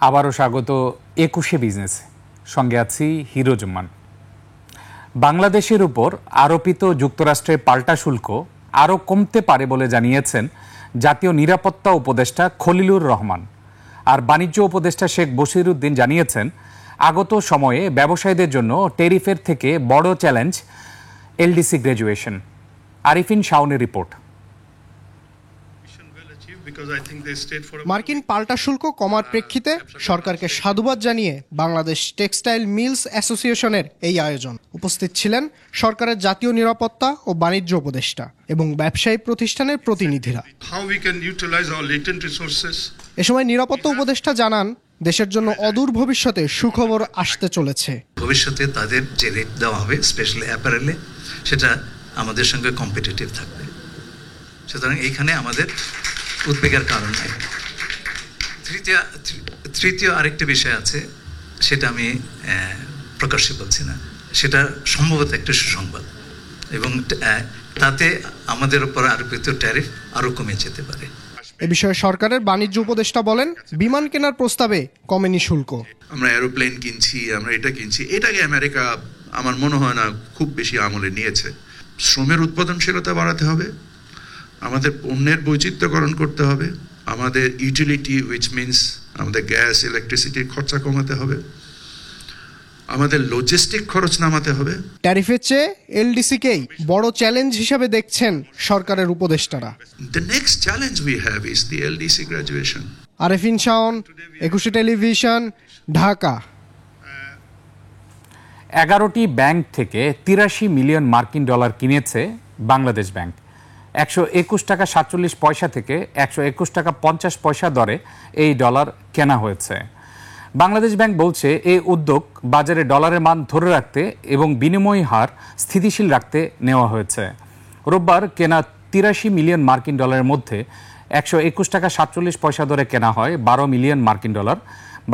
আবারও স্বাগত ২১শে বিজনেসে। সঙ্গে আছি হিরোজুম্মান। বাংলাদেশের উপর আরোপিত যুক্তরাষ্ট্রের পাল্টা শুল্ক আরও কমতে পারে বলে জানিয়েছেন জাতীয় নিরাপত্তা উপদেষ্টা খলিলুর রহমান। আর বাণিজ্য উপদেষ্টা শেখ বশিরউদ্দিন জানিয়েছেন আগত সময়ে ব্যবসায়ীদের জন্য ট্যারিফের থেকে বড় চ্যালেঞ্জ এলডিসি গ্র্যাজুয়েশন। আরিফিন শাওনের রিপোর্ট। মার্কিন পাল্টা শুল্ক কমার প্রেক্ষিতে সরকারকে সাধুবাদ জানিয়ে বাংলাদেশ টেক্সটাইল মিলস অ্যাসোসিয়েশনের এই আয়োজন। উপস্থিত ছিলেন সরকারের জাতীয় নিরাপত্তা ও বাণিজ্য উপদেষ্টা এবং ব্যবসায়ী প্রতিষ্ঠানের প্রতিনিধিরা। এ সময় নিরাপত্তা উপদেষ্টা জানান, দেশের জন্য অদূর ভবিষ্যতে সুখবর আসতে চলেছে। ভবিষ্যতে তাদের যে রেট দেওয়া হবে স্পেশালি অ্যাপারেলে, সেটা আমাদের সঙ্গে কম্পিটিটিভ থাকবে। সুতরাং এইখানে আমাদের উদ্বেগের কারণ নাই। তৃতীয় আরেকটি বিষয় আছে, সেটা আমি প্রকাশ্যে বলছি না, সেটা সম্ভবত একটা সুসংবাদ এবং তাতে আমাদের উপর আরোপিত ট্যারিফ আরও কমে যেতে পারে। এ বিষয়ে সরকারের বাণিজ্য উপদেষ্টা বলেন, বিমান কেনার প্রস্তাবে কমেনি শুল্ক। আমরা এরোপ্লেন কিনছি, আমরা এটা কিনছি, এটাকে আমেরিকা আমার মনে হয় না খুব বেশি আমলে নিয়েছে। শ্রমের উৎপাদনশীলতা বাড়াতে হবে, আমাদের পণ্যের বৈচিত্র্যকরণ করতে হবে, আমাদের ইউটিলিটি উইচ মিনস আমাদের গ্যাস ইলেকট্রিসিটির খরচা কমাতে হবে, আমাদের লজিস্টিক খরচ নামাতে হবে। ট্যারিফের চেয়ে এলডিসিকেই বড় চ্যালেঞ্জ হিসেবে দেখছেন সরকারের উপদেষ্টারা। The next challenge we have is the LDC graduation. Arifin Shaon, ২১শে টেলিভিশন, ঢাকা। ১১টি ব্যাংক থেকে ৮৩ মিলিয়ন মার্কিন ডলার কিনেছে বাংলাদেশ ব্যাংক। ১২১ টাকা ৪৭ পয়সা থেকে ১২১ টাকা ৫০ পয়সা দরে এই ডলার কেনা হয়েছে। বাংলাদেশ ব্যাংক বলছে এই উদ্যোগ বাজারে ডলারের মান ধরে রাখতে এবং বিনিময় হার স্থিতিশীল রাখতে নেওয়া হয়েছে। রোববার কেনা ৮৩ মিলিয়ন মার্কিন ডলারের মধ্যে ১২১ টাকা ৪৭ পয়সা দরে কেনা হয় ১২ মিলিয়ন মার্কিন ডলার,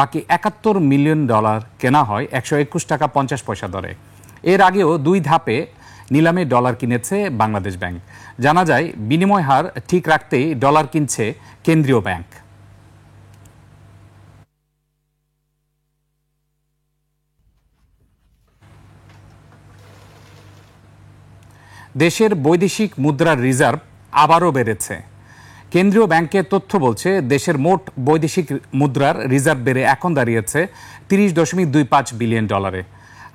বাকি ৭১ মিলিয়ন ডলার কেনা হয় ১২১ টাকা ৫০ পয়সা দরে। এর আগেও ২ ধাপে নিলামে ডলার কিনেছে বাংলাদেশ ব্যাংক। জানা যায় বিনিময় হার ঠিক রাখতেই ডলার কিনছে কেন্দ্রীয় ব্যাংক। দেশের বৈদেশিক মুদ্রার রিজার্ভ আবারও বেড়েছে। কেন্দ্রীয় ব্যাংকের তথ্য বলছে দেশের মোট বৈদেশিক মুদ্রার রিজার্ভ বেড়ে এখন দাঁড়িয়েছে ৩০.২৫ বিলিয়ন ডলারে।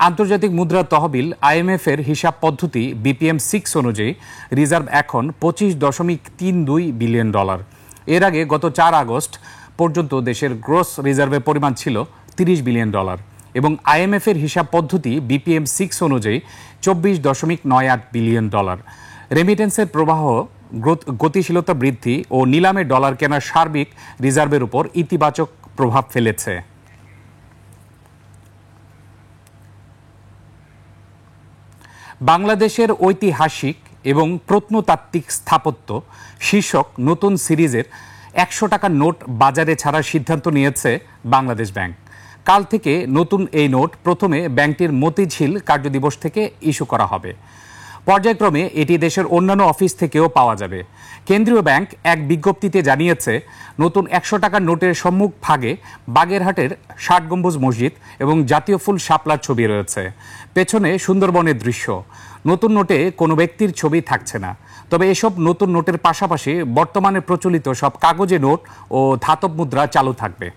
আন্তর্জাতিক মুদ্রা তহবিল আইএমএফ এর হিসাব পদ্ধতি BPM-6 অনুযায়ী রিজার্ভ এখন ২৫.৩২ বিলিয়ন ডলার। এর আগে গত ৪ আগস্ট পর্যন্ত দেশের গ্রস রিজার্ভের পরিমাণ ছিল ৩০ বিলিয়ন ডলার এবং আইএমএফ এর হিসাব পদ্ধতি BPM-6 অনুযায়ী ২৪.৯৮ বিলিয়ন ডলার। রেমিটেন্সের প্রবাহ, গতিশীলতা বৃদ্ধি ও নিলামে ডলার কেনার সার্বিক রিজার্ভের উপর ইতিবাচক প্রভাব ফেলেছে। বাংলাদেশের ঐতিহাসিক এবং প্রত্নতাত্ত্বিক স্থাপত্য শীর্ষক নতুন সিরিজের ১০০ টাকার নোট বাজারে ছাড়ার সিদ্ধান্ত নিয়েছে বাংলাদেশ ব্যাংক। কাল থেকে নতুন এই নোট প্রথমে ব্যাংকটির মতিঝিল কার্যদিবস থেকে ইস্যু করা হবে। পর্যায়ক্রমে এটি দেশের অন্যান্য অফিস থেকেও পাওয়া যাবে। কেন্দ্রীয় ব্যাংক এক বিজ্ঞপ্তিতে জানিয়েছে নতুন ১০০ টাকার নোটের সম্মুখ ভাগে বাগেরহাটের ৬০ গম্বুজ মসজিদ এবং জাতীয় ফুল শাপলার ছবি রয়েছে। পেছনে সুন্দরবনের দৃশ্য। নতুন নোটে কোনো ব্যক্তির ছবি থাকছে না। তবে এসব নতুন নোটের পাশাপাশি বর্তমানে প্রচলিত সব কাগজে নোট ও ধাতব মুদ্রা চালু থাকবে।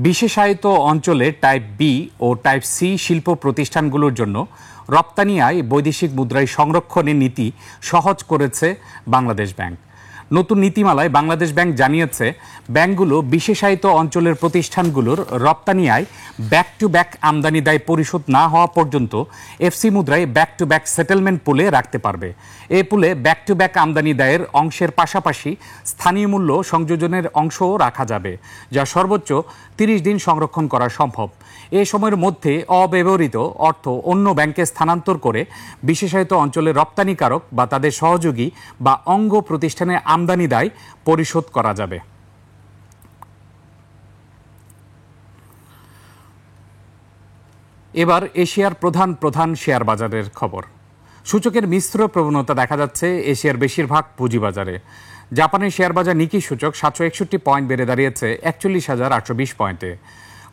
বিশেষায়িত অঞ্চলে টাইপ বি ও টাইপ সি শিল্প প্রতিষ্ঠানগুলোর জন্য রপ্তানি আয় বৈদেশিক মুদ্রায় সংরক্ষণের নীতি সহজ করেছে বাংলাদেশ ব্যাংক। নতুন নীতিমালায় বাংলাদেশ ব্যাংক জানিয়েছে ব্যাংকগুলো বিশেষায়িত অঞ্চলের প্রতিষ্ঠানগুলোর রপ্তানি আয় ব্যাক টু ব্যাক আমদানি দায় পরিশোধ না হওয়া পর্যন্ত এফসি মুদ্রায় ব্যাক টু ব্যাক সেটেলমেন্ট পুলে রাখতে পারবে। এ পুলে ব্যাক টু ব্যাক আমদানি দায়ের অংশের পাশাপাশি স্থানীয় মূল্য সংযোজনের অংশও রাখা যাবে, যা সর্বোচ্চ ৩০ দিন সংরক্ষণ করা সম্ভব। এ সময়ের মধ্যে অব্যবহৃত অর্থ অন্য ব্যাংকে স্থানান্তর করে বিশেষায়িত অঞ্চলের রপ্তানিকারক বা তাদের সহযোগী বা অঙ্গ প্রতিষ্ঠানে আমদানি দায় পরিশোধ করা যাবে। এবার এশিয়ার প্রধান শেয়ার বাজারের খবর। সূচকের মিশ্র প্রবণতা দেখা যাচ্ছে এশিয়ার বেশিরভাগ পুঁজিবাজারে। জাপানের শেয়ার বাজার নিকি সূচক 761 পয়েন্ট বেড়ে দাঁড়িয়েছে 41,820 পয়েন্টে।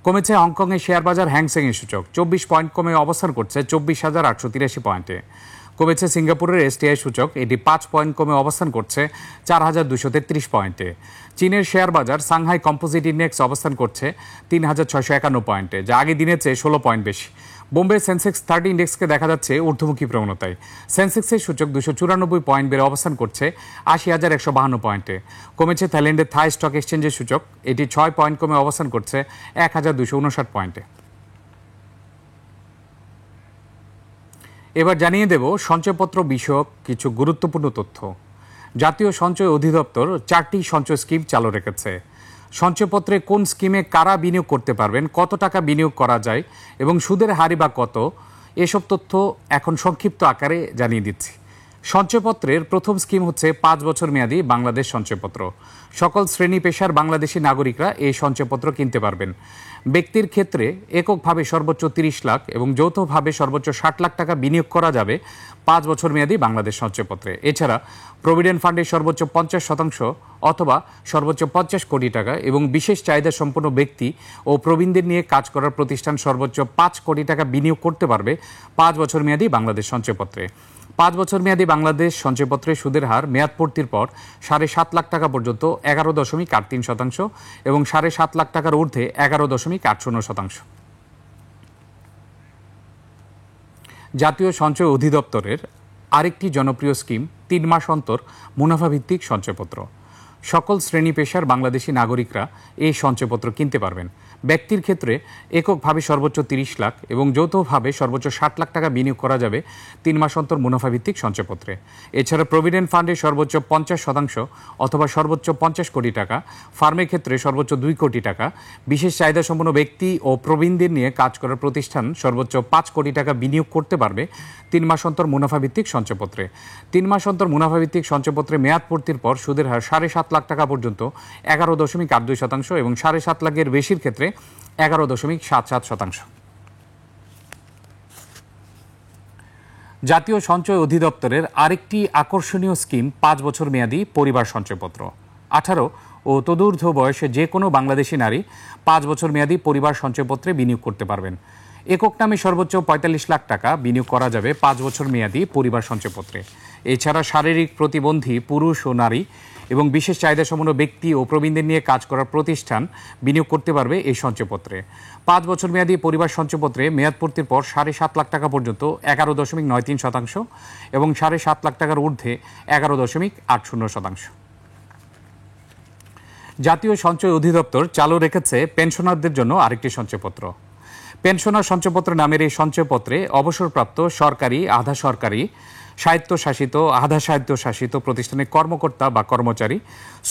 কমেছে হংকংয়ের শেয়ার বাজার হ্যাংসেংয়ের সূচক 24 পয়েন্ট কমে অবস্থান করছে 24,883 পয়েন্টে। কমেছে সিঙ্গাপুরের এসটিআই সূচক, এটি 5 পয়েন্ট কমে অবস্থান করছে 4,233 পয়েন্টে। চীনের শেয়ার বাজার সাংহাই কম্পোজিট ইন্ডেক্স অবস্থান করছে 3,651 পয়েন্টে, যা আগের দিনের চেয়ে 16 পয়েন্ট বেশি। বোম্বে সেন্সেক্স 30 ইন্ডেক্সকে দেখা যাচ্ছে ঊর্ধ্বমুখী প্রবণতায়। সেন্সেক্সের সূচক 294 পয়েন্ট বেড়ে অবস্থান করছে 80,152 পয়েন্টে। কমেছে থাইল্যান্ডের থাই স্টক এক্সচেঞ্জের সূচক, এটি 6 পয়েন্ট কমে অবস্থান করছে 1,259 পয়েন্টে। এবার জানিয়ে দেব সঞ্চয়পত্র বিষয়ক কিছু গুরুত্বপূর্ণ তথ্য। জাতীয় সঞ্চয় অধিদপ্তর 4টি সঞ্চয় স্কিম চালু রেখেছে। সঞ্চয়পত্রে কোন স্কিমে কারা বিনিয়োগ করতে পারবেন, কত টাকা বিনিয়োগ করা যায় এবং সুদের হারই বা কত, এসব তথ্য এখন সংক্ষিপ্ত আকারে জানিয়ে দিচ্ছি। সঞ্চয়পত্রের প্রথম স্কিম হচ্ছে 5 বছর মেয়াদী বাংলাদেশ সঞ্চয়পত্র। সকল শ্রেণী পেশার বাংলাদেশি নাগরিকরা এই সঞ্চয়পত্র কিনতে পারবেন। ব্যক্তির ক্ষেত্রে এককভাবে সর্বোচ্চ 30 লাখ এবং যৌথভাবে সর্বোচ্চ 60 লাখ টাকা বিনিয়োগ করা যাবে 5 বছর মেয়াদী বাংলাদেশ সঞ্চয়পত্রে। এছাড়া প্রভিডেন্ট ফান্ডের সর্বোচ্চ 50% অথবা সর্বোচ্চ 50 কোটি টাকা এবং বিশেষ চাহিদা সম্পন্ন ব্যক্তি ও প্রবীণদের নিয়ে কাজ করার প্রতিষ্ঠান সর্বোচ্চ 5 কোটি টাকা বিনিয়োগ করতে পারবে 5 বছর মেয়াদী বাংলাদেশ সঞ্চয়পত্রে। 5 বছর মেয়াদী বাংলাদেশ সঞ্চয়পত্রের সুদের হার মেয়াদ পূর্তির পর 7.5 লাখ টাকা পর্যন্ত 11.83% এবং 7.5 লাখ টাকার ঊর্ধ্বে 11.80%। জাতীয় সঞ্চয় অধিদপ্তরের আরেকটি জনপ্রিয় স্কিম 3 মাস অন্তর মুনাফাভিত্তিক সঞ্চয়পত্র। সকল শ্রেণী পেশার বাংলাদেশি নাগরিকরা এই সঞ্চয়পত্র কিনতে পারবেন। ব্যক্তির ক্ষেত্রে এককভাবে সর্বোচ্চ 30 লাখ এবং যৌথভাবে সর্বোচ্চ 60 লাখ টাকা বিনিয়োগ করা যাবে 3 মাস অন্তর মুনাফাভিত্তিক সঞ্চয়পত্রে। এছাড়া প্রভিডেন্ট ফান্ডের সর্বোচ্চ 50% অথবা সর্বোচ্চ 50 কোটি টাকা, ফার্মের ক্ষেত্রে সর্বোচ্চ 2 কোটি টাকা, বিশেষ চাহিদা সম্পন্ন ব্যক্তি ও প্রবীণদের নিয়ে কাজ করার প্রতিষ্ঠান সর্বোচ্চ 5 কোটি টাকা বিনিয়োগ করতে পারবে 3 মাস অন্তর মুনাফাভিত্তিক সঞ্চয়পত্রে। 3 মাস অন্তর মুনাফাভিত্তিক সঞ্চয়পত্রে মেয়াদ পূর্তির পর সুদের হার 7.5 লাখ টাকা পর্যন্ত 11.82% এবং 7.5 লাখের বেশির ক্ষেত্রে 11.77%। জাতীয় সঞ্চয় অধিদপ্তরের আরেকটি আকর্ষণীয় স্কিম 5 বছর মেয়াদী পরিবার সঞ্চয়পত্র। 18 ও তদূর্ধ্ব বয়সে যে কোনো বাংলাদেশি নারী 5 বছর মেয়াদী পরিবার সঞ্চয়পত্রে বিনিয়োগ করতে পারবেন। একক নামে সর্বোচ্চ 45 লাখ টাকা বিনিয়োগ করা যাবে 5 বছর মেয়াদী পরিবার সঞ্চয়পত্রে। এছাড়া শারীরিক প্রতিবন্ধী পুরুষ ও নারী এবং বিশেষ চাহিদা সম্পন্ন ব্যক্তি ও প্রবীণদের নিয়ে কাজ করার প্রতিষ্ঠান বিনিয়োগ করতে পারবে এই সঞ্চয়পত্রে। 5 বছর মেয়াদী পরিবার সঞ্চয়পত্রে মেয়াদ পূর্তির পর 7.5 লাখ টাকা পর্যন্ত 11.93% এবং 7.5 লাখ টাকার ঊর্ধ্বে 11.80%। জাতীয় সঞ্চয় অধিদপ্তর চালু রেখেছে পেনশনারদের জন্য আরেকটি সঞ্চয়পত্র। পেনশনার সঞ্চয়পত্র নামের এই সঞ্চয়পত্রে অবসরপ্রাপ্ত সরকারি, আধা সরকারি, স্বায়ত্তশাসিত, আধা স্বায়ত্তশাসিত প্রতিষ্ঠানের কর্মকর্তা বা কর্মচারী,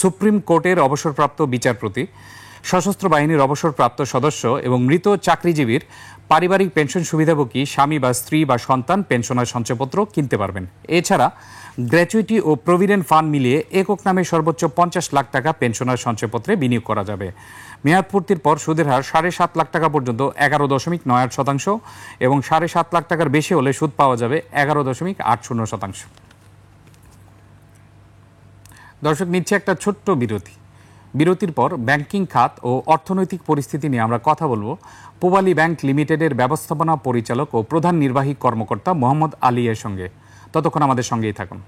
সুপ্রিম কোর্টের অবসরপ্রাপ্ত বিচারপতি, সশস্ত্র বাহিনীর অবসরপ্রাপ্ত সদস্য এবং মৃত চাকরিজীবীর পারিবারিক পেনশন সুবিধাভোগী স্বামী বা স্ত্রী বা সন্তান পেনশনার সঞ্চয়পত্র কিনতে পারবেন। এছাড়া গ্র্যাচুইটি ও প্রভিডেন্ট ফান্ড মিলিয়ে একক নামে সর্বোচ্চ 50 লাখ টাকা পেনশনার সঞ্চয়পত্রে বিনিয়োগ করা যাবে। মেয়াদ পূর্তির পর সুদের হার 7.5 লাখ টাকা পর্যন্ত 11.98% এবং 7.5 লাখ টাকার বেশি হলে সুদ পাওয়া যাবে 11.80%। দর্শক, নিচ্ছে একটা ছোট্ট বিরতি। বিরতির পর ব্যাংকিং খাত ও অর্থনৈতিক পরিস্থিতি নিয়ে আমরা কথা বলবো পূবালী ব্যাংক লিমিটেডের ব্যবস্থাপনা পরিচালক ও প্রধান নির্বাহী কর্মকর্তা মোহাম্মদ আলী এর সঙ্গে। ততক্ষণ আমাদের সঙ্গেই থাকুন।